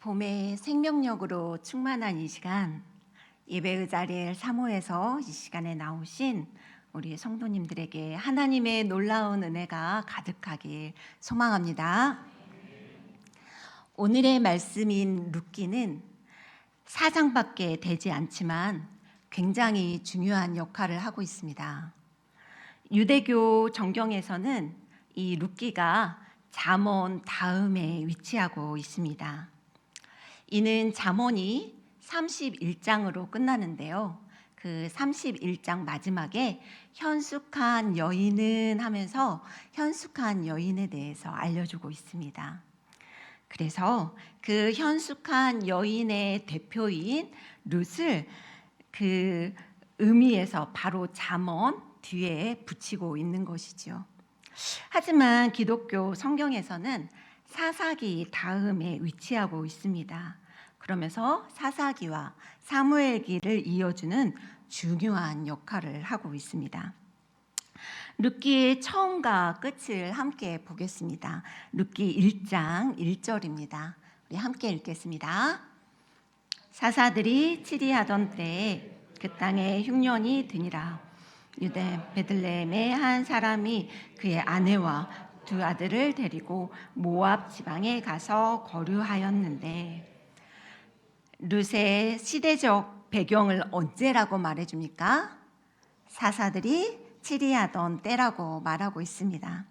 봄의 생명력으로 충만한 이 시간, 예배의 자리에 사모해서 이 시간에 나오신 우리 성도님들에게 하나님의 놀라운 은혜가 가득하길 소망합니다. 오늘의 말씀인 룻기는 4장밖에 되지 않지만 굉장히 중요한 역할을 하고 있습니다. 유대교 정경에서는 이 룻기가 잠언 다음에 위치하고 있습니다. 이는 잠언이 31장으로 끝나는데요. 그 31장 마지막에 현숙한 여인은 하면서 현숙한 여인에 대해서 알려주고 있습니다. 그래서 그 현숙한 여인의 대표인 룻을 그 의미에서 바로 잠언 뒤에 붙이고 있는 것이죠. 하지만 기독교 성경에서는 사사기 다음에 위치하고 있습니다. 그러면서 사사기와 사무엘기를 이어주는 중요한 역할을 하고 있습니다. 룻기의 처음과 끝을 함께 보겠습니다. 룻기 1장 1절입니다. 우리 함께 읽겠습니다. 사사들이 치리하던 때에 그 땅에 흉년이 드니라. 유대 베들레헴의 한 사람이 그의 아내와 두 아들을 데리고 모압 지방에 가서 거류하였는데, 룻의 시대적 배경을 언제라고 말해줍니까? 사사들이 치리하던 때라고 말하고 있습니다.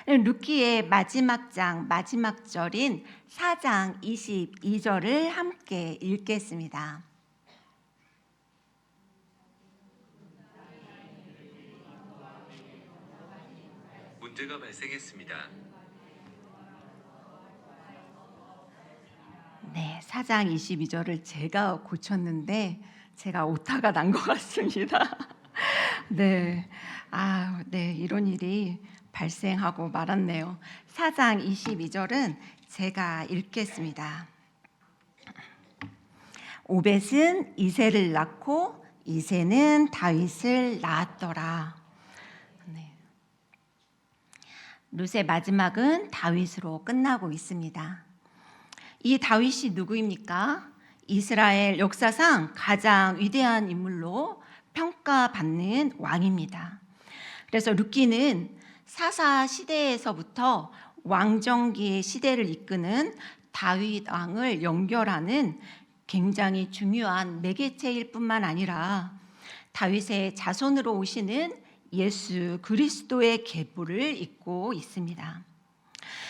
룻기의 마지막 장 마지막 절인 4장 22절을 함께 읽겠습니다. 문제가 발생했습니다. 네, 4장 22절을 제가 고쳤는데 제가 오타가 난 것 같습니다. 네, 이런 일이 발생하고 말았네요. 4장 22절은 제가 읽겠습니다. 오벳은 이새를 낳고 이새는 다윗을 낳았더라. 네. 룻의 마지막은 다윗으로 끝나고 있습니다. 이 다윗이 누구입니까? 이스라엘 역사상 가장 위대한 인물로 평가받는 왕입니다. 그래서 룻기는 사사 시대에서부터 왕정기의 시대를 이끄는 다윗 왕을 연결하는 굉장히 중요한 매개체일 뿐만 아니라 다윗의 자손으로 오시는 예수 그리스도의 계보를 잇고 있습니다.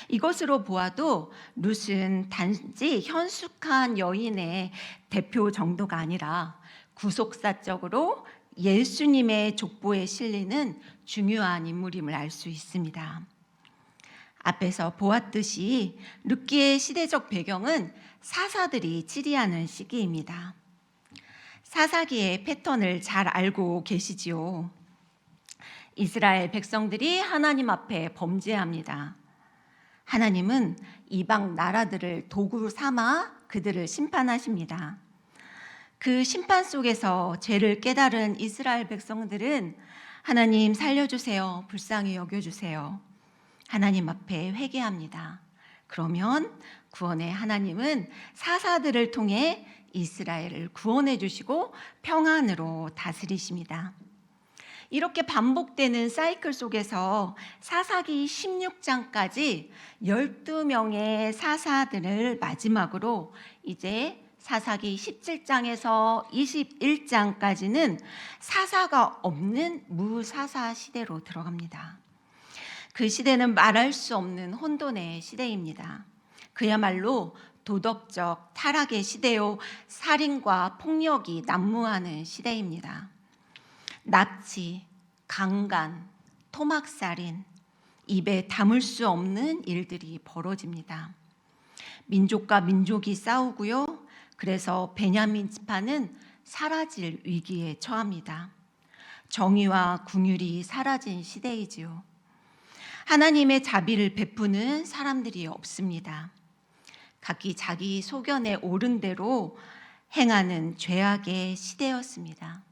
이것으로 보아도 룻은 단지 현숙한 여인의 대표 정도가 아니라 구속사적으로 예수님의 족보에 실리는 중요한 인물임을 알 수 있습니다. 앞에서 보았듯이 룻기의 시대적 배경은 사사들이 치리하는 시기입니다. 사사기의 패턴을 잘 알고 계시지요. 이스라엘 백성들이 하나님 앞에 범죄합니다. 하나님은 이방 나라들을 도구 삼아 그들을 심판하십니다. 그 심판 속에서 죄를 깨달은 이스라엘 백성들은 하나님 살려주세요, 불쌍히 여겨주세요, 하나님 앞에 회개합니다. 그러면 구원의 하나님은 사사들을 통해 이스라엘을 구원해 주시고 평안으로 다스리십니다. 이렇게 반복되는 사이클 속에서 사사기 16장까지 12명의 사사들을 마지막으로 이제 사사기 17장에서 21장까지는 사사가 없는 무사사 시대로 들어갑니다. 그 시대는 말할 수 없는 혼돈의 시대입니다. 그야말로 도덕적 타락의 시대요, 살인과 폭력이 난무하는 시대입니다. 납치, 강간, 토막살인, 입에 담을 수 없는 일들이 벌어집니다. 민족과 민족이 싸우고요. 그래서 베냐민 지파는 사라질 위기에 처합니다. 정의와 긍휼이 사라진 시대이지요. 하나님의 자비를 베푸는 사람들이 없습니다. 각기 자기 소견에 옳은 대로 행하는 죄악의 시대였습니다.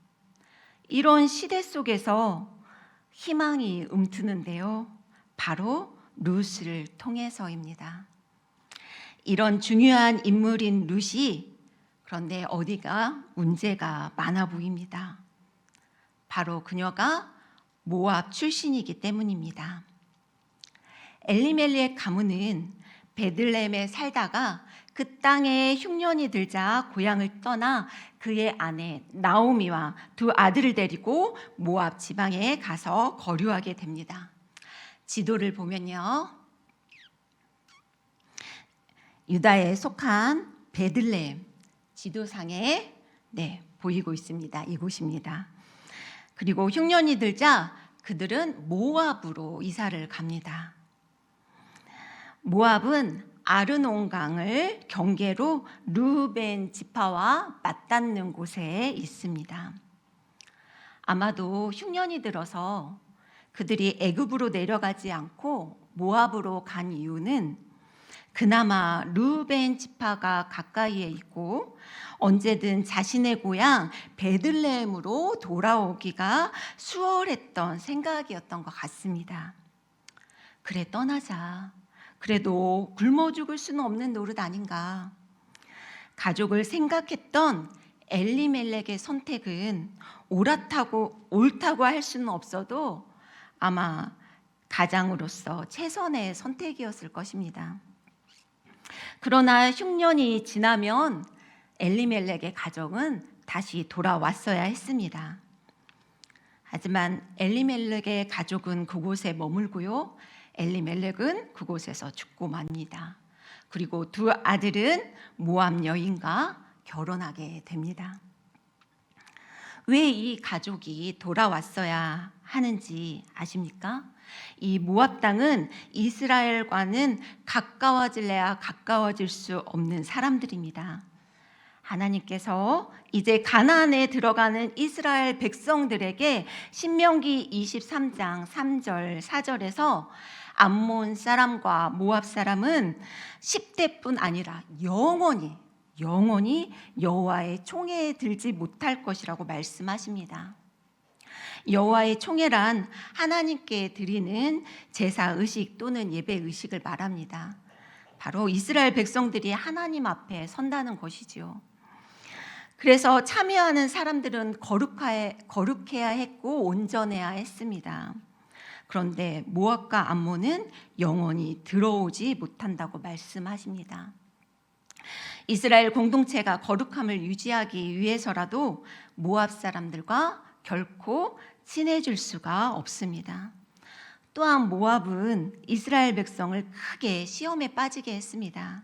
이런 시대 속에서 희망이 움트는데요. 바로 룻을 통해서입니다. 이런 중요한 인물인 룻이 그런데 어디가 문제가 많아 보입니다. 바로 그녀가 모압 출신이기 때문입니다. 엘리멜렉 가문은 베들레헴에 살다가 그 땅에 흉년이 들자 고향을 떠나 그의 아내 나오미와 두 아들을 데리고 모압 지방에 가서 거류하게 됩니다. 지도를 보면요, 유다에 속한 베들레헴 지도상에 보이고 있습니다. 이곳입니다. 그리고 흉년이 들자 그들은 모압으로 이사를 갑니다. 모압은 아르논 강을 경계로 르우벤 지파와 맞닿는 곳에 있습니다. 아마도 흉년이 들어서 그들이 애굽으로 내려가지 않고 모압으로 간 이유는 그나마 르우벤 지파가 가까이에 있고 언제든 자신의 고향 베들레헴으로 돌아오기가 수월했던 생각이었던 것 같습니다. 그래, 떠나자. 그래도 굶어 죽을 수는 없는 노릇 아닌가. 가족을 생각했던 엘리멜렉의 선택은 옳다고 할 수는 없어도 아마 가장으로서 최선의 선택이었을 것입니다. 그러나 흉년이 지나면 엘리멜렉의 가정은 다시 돌아왔어야 했습니다. 하지만 엘리멜렉의 가족은 그곳에 머물고요, 엘리멜렉은 그곳에서 죽고 맙니다. 그리고 두 아들은 모압 여인과 결혼하게 됩니다. 왜 이 가족이 돌아왔어야 하는지 아십니까? 이 모압 땅은 이스라엘과는 가까워질래야 가까워질 수 없는 사람들입니다. 하나님께서 이제 가나안에 들어가는 이스라엘 백성들에게 신명기 23장 3절 4절에서 암몬 사람과 모압 사람은 10대뿐 아니라 영원히 여호와의 총회에 들지 못할 것이라고 말씀하십니다. 여호와의 총회란 하나님께 드리는 제사 의식 또는 예배 의식을 말합니다. 바로 이스라엘 백성들이 하나님 앞에 선다는 것이지요. 그래서 참여하는 사람들은 거룩해야 했고 온전해야 했습니다. 그런데 모압과 암몬은 영원히 들어오지 못한다고 말씀하십니다. 이스라엘 공동체가 거룩함을 유지하기 위해서라도 모압 사람들과 결코 친해질 수가 없습니다. 또한 모압은 이스라엘 백성을 크게 시험에 빠지게 했습니다.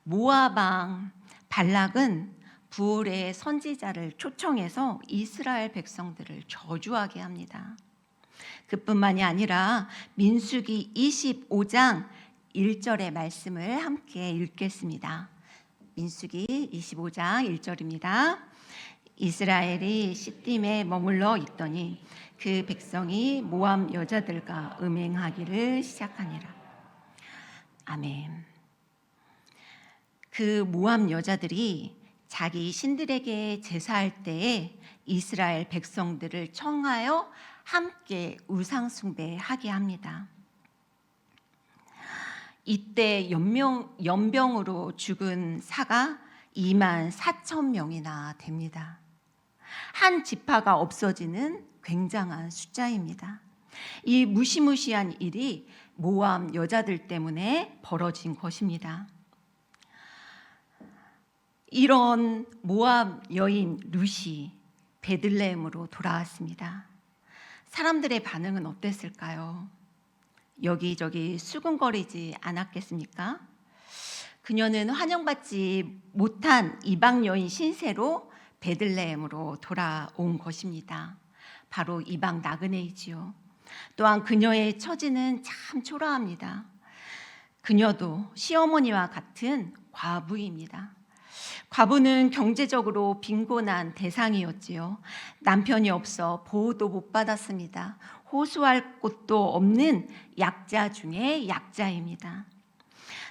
모압 왕 발락은 부올의 선지자를 초청해서 이스라엘 백성들을 저주하게 합니다. 그뿐만이 아니라 민수기 25장 1절의 말씀을 함께 읽겠습니다. 민수기 25장 1절입니다. 이스라엘이 시딤에 머물러 있더니 그 백성이 모압 여자들과 음행하기를 시작하니라. 아멘. 그 모압 여자들이 자기 신들에게 제사할 때에 이스라엘 백성들을 청하여 함께 우상 숭배하게 합니다. 이때 연병으로 죽은 사가 24,000명이나 됩니다. 한 지파가 없어지는 굉장한 숫자입니다. 이 무시무시한 일이 모압 여자들 때문에 벌어진 것입니다. 이런 모압 여인 룻이 베들레헴으로 돌아왔습니다. 사람들의 반응은 어땠을까요? 여기저기 수군거리지 않았겠습니까? 그녀는 환영받지 못한 이방 여인 신세로 베들레헴으로 돌아온 것입니다. 바로 이방 나그네이지요. 또한 그녀의 처지는 참 초라합니다. 그녀도 시어머니와 같은 과부입니다. 과부는 경제적으로 빈곤한 대상이었지요. 남편이 없어 보호도 못 받았습니다. 호소할 곳도 없는 약자 중에 약자입니다.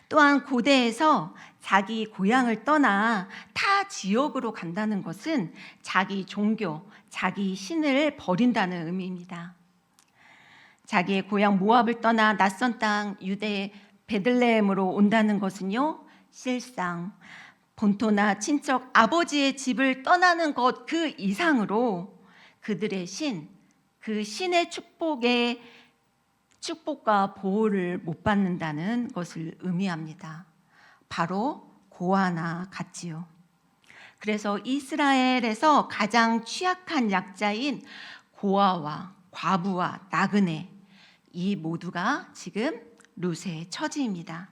또한 고대에서 자기 고향을 떠나 타 지역으로 간다는 것은 자기 종교, 자기 신을 버린다는 의미입니다. 자기의 고향 모압을 떠나 낯선 땅 유대 베들레헴으로 온다는 것은요, 실상 본토나 친척 아버지의 집을 떠나는 것 그 이상으로 그들의 그 신의 축복과 보호를 못 받는다는 것을 의미합니다. 바로 고아나 같지요. 그래서 이스라엘에서 가장 취약한 약자인 고아와 과부와 나그네, 이 모두가 지금 룻의 처지입니다.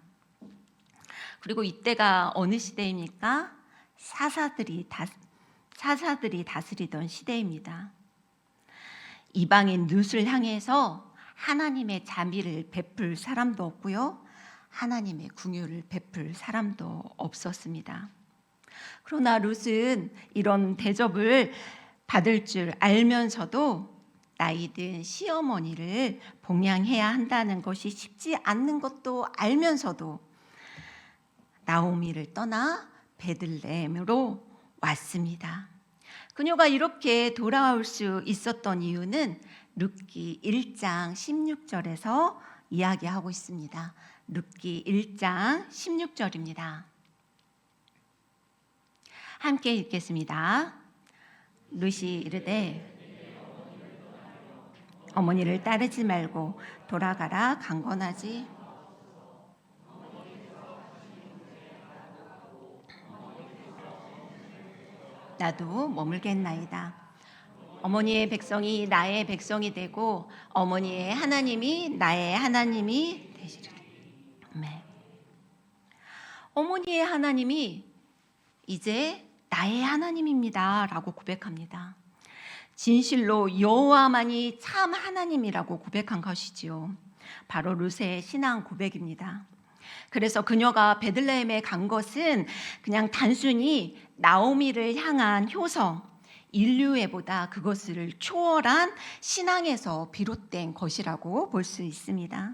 그리고 이때가 어느 시대입니까? 사사들이 다스리던 시대입니다. 이방인 룻을 향해서 하나님의 자비를 베풀 사람도 없고요, 하나님의 긍휼을 베풀 사람도 없었습니다. 그러나 룻은 이런 대접을 받을 줄 알면서도 나이든 시어머니를 봉양해야 한다는 것이 쉽지 않는 것도 알면서도 나오미를 떠나 베들레헴으로 왔습니다. 그녀가 이렇게 돌아올 수 있었던 이유는 룻기 1장 16절에서 이야기하고 있습니다. 룻기 1장 16절입니다. 함께 읽겠습니다. 룻이 이르되 어머니를 따르지 말고 돌아가라 강권하지 나도 머물겠나이다. 어머니의 백성이 나의 백성이 되고 어머니의 하나님이 나의 하나님이 되시리라. 아멘. 어머니의 하나님이 이제 나의 하나님입니다 라고 고백합니다. 진실로 여호와만이 참 하나님이라고 고백한 것이지요. 바로 룻의 신앙 고백입니다. 그래서 그녀가 베들레헴에 간 것은 그냥 단순히 나오미를 향한 효성, 인류애보다 그것을 초월한 신앙에서 비롯된 것이라고 볼 수 있습니다.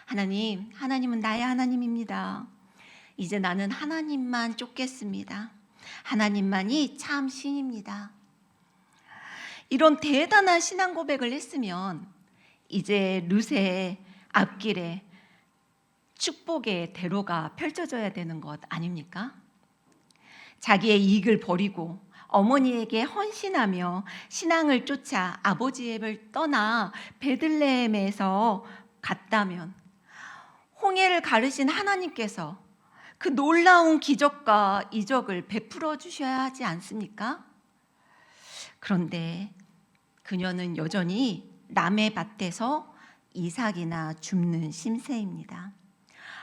하나님은 나의 하나님입니다. 이제 나는 하나님만 쫓겠습니다. 하나님만이 참 신입니다. 이런 대단한 신앙 고백을 했으면 이제 룻의 앞길에 축복의 대로가 펼쳐져야 되는 것 아닙니까? 자기의 이익을 버리고 어머니에게 헌신하며 신앙을 쫓아 아버지의 집을 떠나 베들레헴에서 갔다면 홍해를 가르신 하나님께서 그 놀라운 기적과 이적을 베풀어 주셔야 하지 않습니까? 그런데 그녀는 여전히 남의 밭에서 이삭이나 줍는 심세입니다.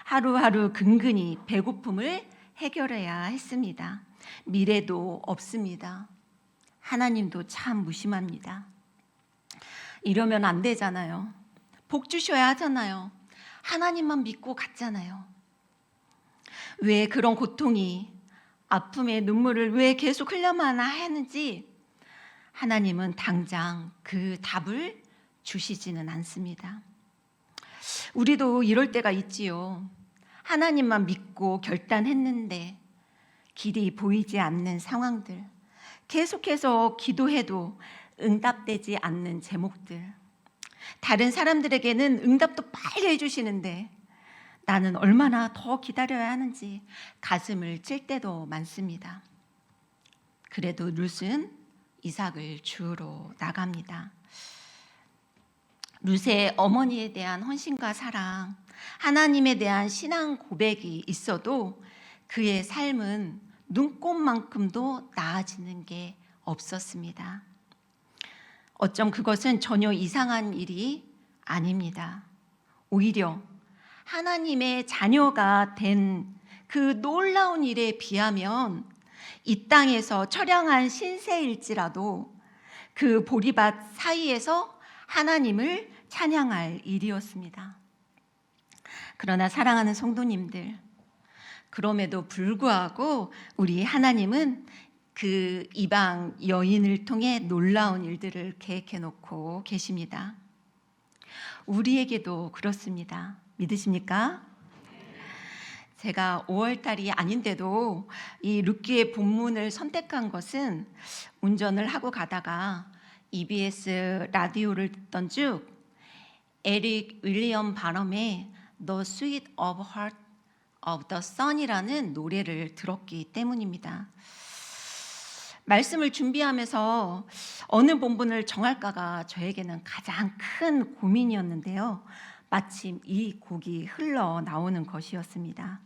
하루하루 근근히 배고픔을 해결해야 했습니다. 미래도 없습니다. 하나님도 참 무심합니다. 이러면 안 되잖아요. 복 주셔야 하잖아요. 하나님만 믿고 갔잖아요. 왜 그런 고통이, 아픔의 눈물을 왜 계속 흘려만 하는지 하나님은 당장 그 답을 주시지는 않습니다. 우리도 이럴 때가 있지요. 하나님만 믿고 결단했는데 길이 보이지 않는 상황들, 계속해서 기도해도 응답되지 않는 제목들, 다른 사람들에게는 응답도 빨리 해주시는데 나는 얼마나 더 기다려야 하는지 가슴을 찔 때도 많습니다. 그래도 룻은 이삭을 주우러 나갑니다. 룻의 어머니에 대한 헌신과 사랑, 하나님에 대한 신앙 고백이 있어도 그의 삶은 눈꽃만큼도 나아지는 게 없었습니다. 어쩜 그것은 전혀 이상한 일이 아닙니다. 오히려 하나님의 자녀가 된 그 놀라운 일에 비하면 이 땅에서 처량한 신세일지라도 그 보리밭 사이에서 하나님을 찬양할 일이었습니다. 그러나 사랑하는 성도님들, 그럼에도 불구하고 우리 하나님은 그 이방 여인을 통해 놀라운 일들을 계획해 놓고 계십니다. 우리에게도 그렇습니다. 믿으십니까? 제가 5월달이 아닌데도 이 룻기의 본문을 선택한 것은 운전을 하고 가다가 EBS 라디오를 듣던 중 에릭 윌리엄 바럼의 The Sweet of Heart of the Sun이라는 노래를 들었기 때문입니다. 말씀을 준비하면서 어느 본문을 정할까가 저에게는 가장 큰 고민이었는데요. 마침 이 곡이 흘러나오는 것이었습니다.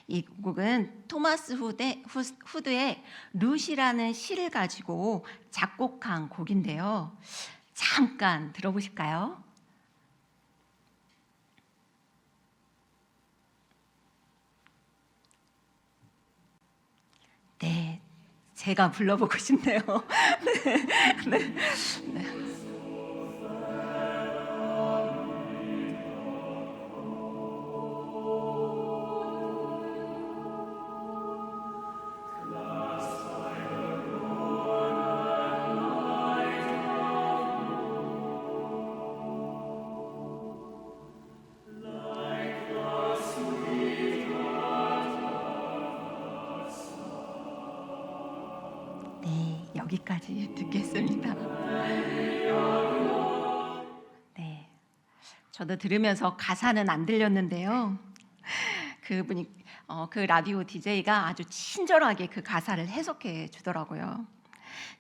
이 곡은 토마스 후드의 룻이라는 시를 가지고 작곡한 곡인데요. 잠깐 들어보실까요? 네, 제가 불러보고 싶네요. 네, 네. 네, 여기까지 듣겠습니다. 네, 저도 들으면서 가사는 안 들렸는데요. 그분이 그 라디오 DJ가 아주 친절하게 그 가사를 해석해 주더라고요.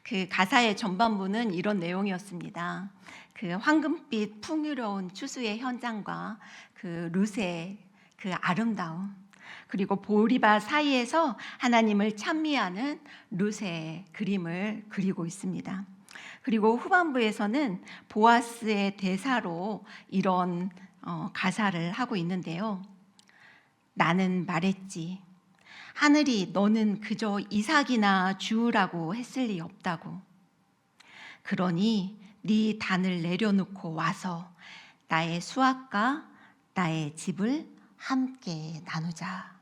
그 가사의 전반부는 이런 내용이었습니다. 그 황금빛 풍요로운 추수의 현장과 그 룻의 그 아름다움, 그리고 보리밭 사이에서 하나님을 찬미하는 룻의 그림을 그리고 있습니다. 그리고 후반부에서는 보아스의 대사로 이런 가사를 하고 있는데요. 나는 말했지. 하늘이 너는 그저 이삭이나 주우라고 했을 리 없다고. 그러니 네 단을 내려놓고 와서 나의 수확과 나의 집을 함께 나누자.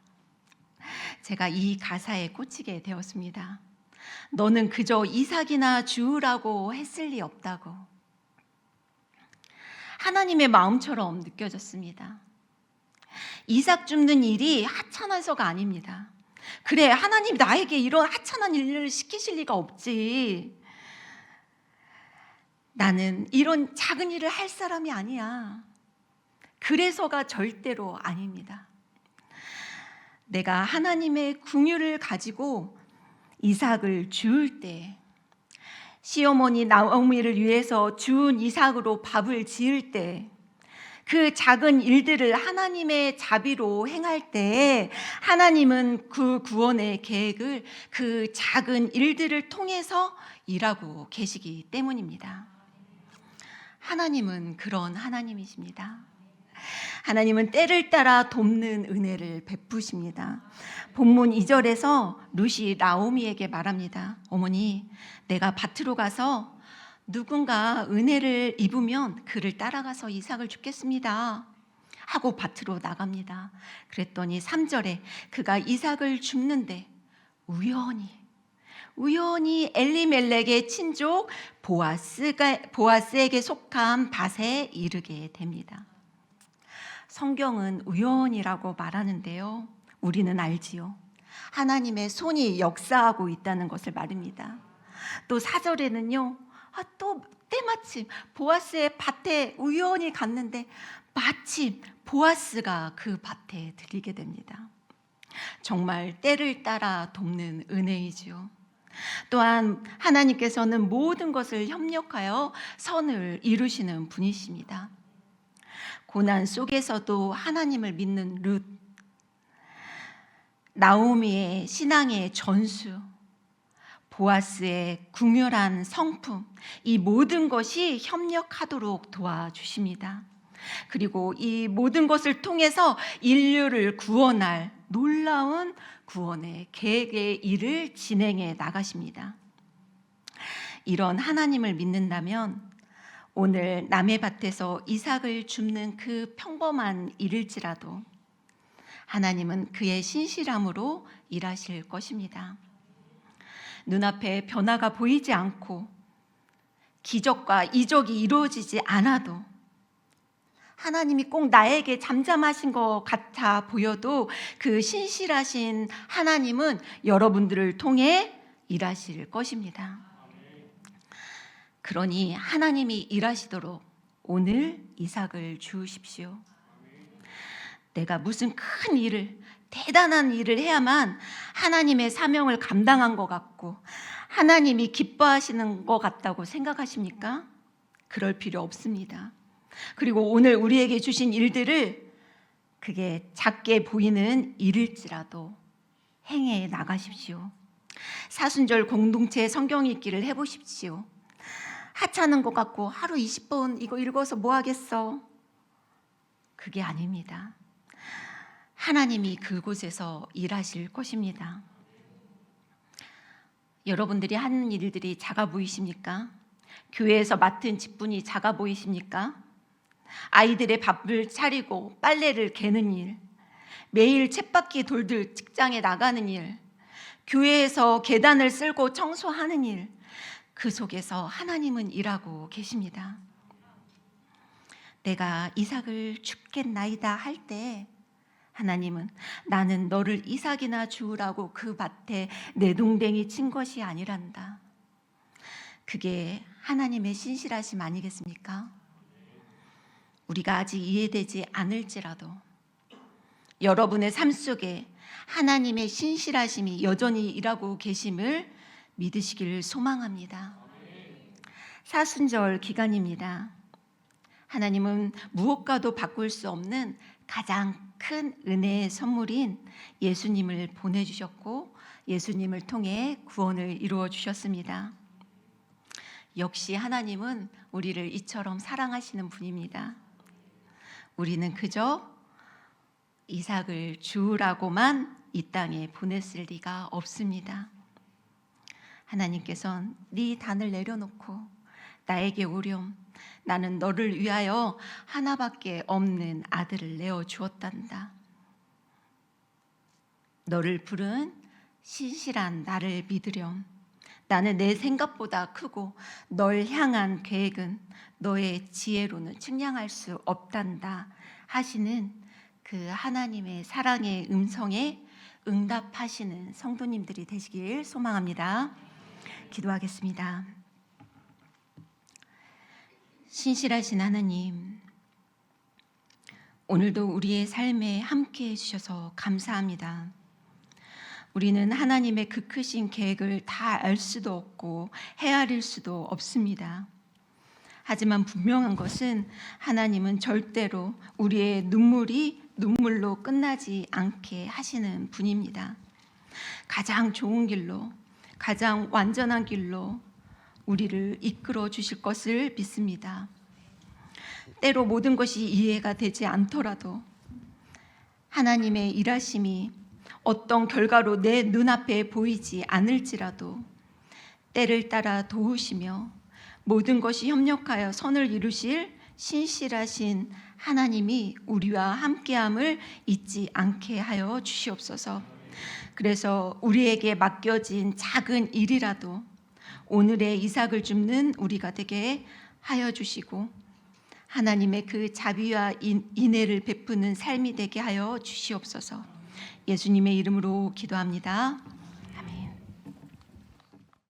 제가 이 가사에 꽂히게 되었습니다. 너는 그저 이삭이나 주우라고 했을 리 없다고. 하나님의 마음처럼 느껴졌습니다. 이삭 줍는 일이 하찮아서가 아닙니다. 그래, 하나님 나에게 이런 하찮은 일을 시키실 리가 없지. 나는 이런 작은 일을 할 사람이 아니야. 그래서가 절대로 아닙니다. 내가 하나님의 긍휼을 가지고 이삭을 주울 때, 시어머니 나오미를 위해서 주운 이삭으로 밥을 지을 때, 그 작은 일들을 하나님의 자비로 행할 때 하나님은 그 구원의 계획을 그 작은 일들을 통해서 일하고 계시기 때문입니다. 하나님은 그런 하나님이십니다. 하나님은 때를 따라 돕는 은혜를 베푸십니다. 본문 2절에서 룻이 나오미에게 말합니다. 어머니, 내가 밭으로 가서 누군가 은혜를 입으면 그를 따라가서 이삭을 줍겠습니다 하고 밭으로 나갑니다. 그랬더니 3절에 그가 이삭을 줍는데 우연히 엘리멜렉의 친족 보아스에게 속한 밭에 이르게 됩니다. 성경은 우연이라고 말하는데요. 우리는 알지요. 하나님의 손이 역사하고 있다는 것을 말합니다. 또 4절에는요. 또 때마침 보아스의 밭에 우연히 갔는데 마침 보아스가 그 밭에 들이게 됩니다. 정말 때를 따라 돕는 은혜이지요. 또한 하나님께서는 모든 것을 협력하여 선을 이루시는 분이십니다. 고난 속에서도 하나님을 믿는 룻, 나오미의 신앙의 전수, 보아스의 궁휼한 성품, 이 모든 것이 협력하도록 도와주십니다. 그리고 이 모든 것을 통해서 인류를 구원할 놀라운 구원의 계획의 일을 진행해 나가십니다. 이런 하나님을 믿는다면 오늘 남의 밭에서 이삭을 줍는 그 평범한 일일지라도 하나님은 그의 신실함으로 일하실 것입니다. 눈앞에 변화가 보이지 않고 기적과 이적이 이루어지지 않아도 하나님이 꼭 나에게 잠잠하신 것 같아 보여도 그 신실하신 하나님은 여러분들을 통해 일하실 것입니다. 그러니 하나님이 일하시도록 오늘 이삭을 주우십시오. 내가 무슨 큰 일을, 대단한 일을 해야만 하나님의 사명을 감당한 것 같고 하나님이 기뻐하시는 것 같다고 생각하십니까? 그럴 필요 없습니다. 그리고 오늘 우리에게 주신 일들을 그게 작게 보이는 일일지라도 행해 나가십시오. 사순절 공동체 성경 읽기를 해보십시오. 하찮은 것 같고 하루 20번 이거 읽어서 뭐 하겠어? 그게 아닙니다. 하나님이 그곳에서 일하실 것입니다. 여러분들이 하는 일들이 작아 보이십니까? 교회에서 맡은 직분이 작아 보이십니까? 아이들의 밥을 차리고 빨래를 개는 일, 매일 쳇바퀴 돌들 직장에 나가는 일, 교회에서 계단을 쓸고 청소하는 일, 그 속에서 하나님은 일하고 계십니다. 내가 이삭을 죽겠나이다 할 때 하나님은 나는 너를 이삭이나 주우라고 그 밭에 내동댕이 친 것이 아니란다. 그게 하나님의 신실하심 아니겠습니까? 우리가 아직 이해되지 않을지라도 여러분의 삶 속에 하나님의 신실하심이 여전히 일하고 계심을 믿으시길 소망합니다. 사순절 기간입니다. 하나님은 무엇과도 바꿀 수 없는 가장 큰 은혜의 선물인 예수님을 보내주셨고 예수님을 통해 구원을 이루어 주셨습니다. 역시 하나님은 우리를 이처럼 사랑하시는 분입니다. 우리는 그저 이삭을 주우라고만 이 땅에 보냈을 리가 없습니다. 하나님께서는 네 단을 내려놓고 나에게 오렴. 나는 너를 위하여 하나밖에 없는 아들을 내어 주었단다. 너를 부른 신실한 나를 믿으렴. 나는 내 생각보다 크고 널 향한 계획은 너의 지혜로는 측량할 수 없단다 하시는 그 하나님의 사랑의 음성에 응답하시는 성도님들이 되시길 소망합니다. 기도하겠습니다. 신실하신 하나님, 오늘도 우리의 삶에 함께해 주셔서 감사합니다. 우리는 하나님의 그 크신 계획을 다 알 수도 없고 헤아릴 수도 없습니다. 하지만 분명한 것은 하나님은 절대로 우리의 눈물이 눈물로 끝나지 않게 하시는 분입니다. 가장 좋은 길로, 가장 완전한 길로 우리를 이끌어 주실 것을 믿습니다. 때로 모든 것이 이해가 되지 않더라도 하나님의 일하심이 어떤 결과로 내 눈앞에 보이지 않을지라도 때를 따라 도우시며 모든 것이 협력하여 선을 이루실 신실하신 하나님이 우리와 함께함을 잊지 않게 하여 주시옵소서. 그래서 우리에게 맡겨진 작은 일이라도 오늘의 이삭을 줍는 우리가 되게 하여 주시고 하나님의 그 자비와 인애를 베푸는 삶이 되게 하여 주시옵소서. 예수님의 이름으로 기도합니다.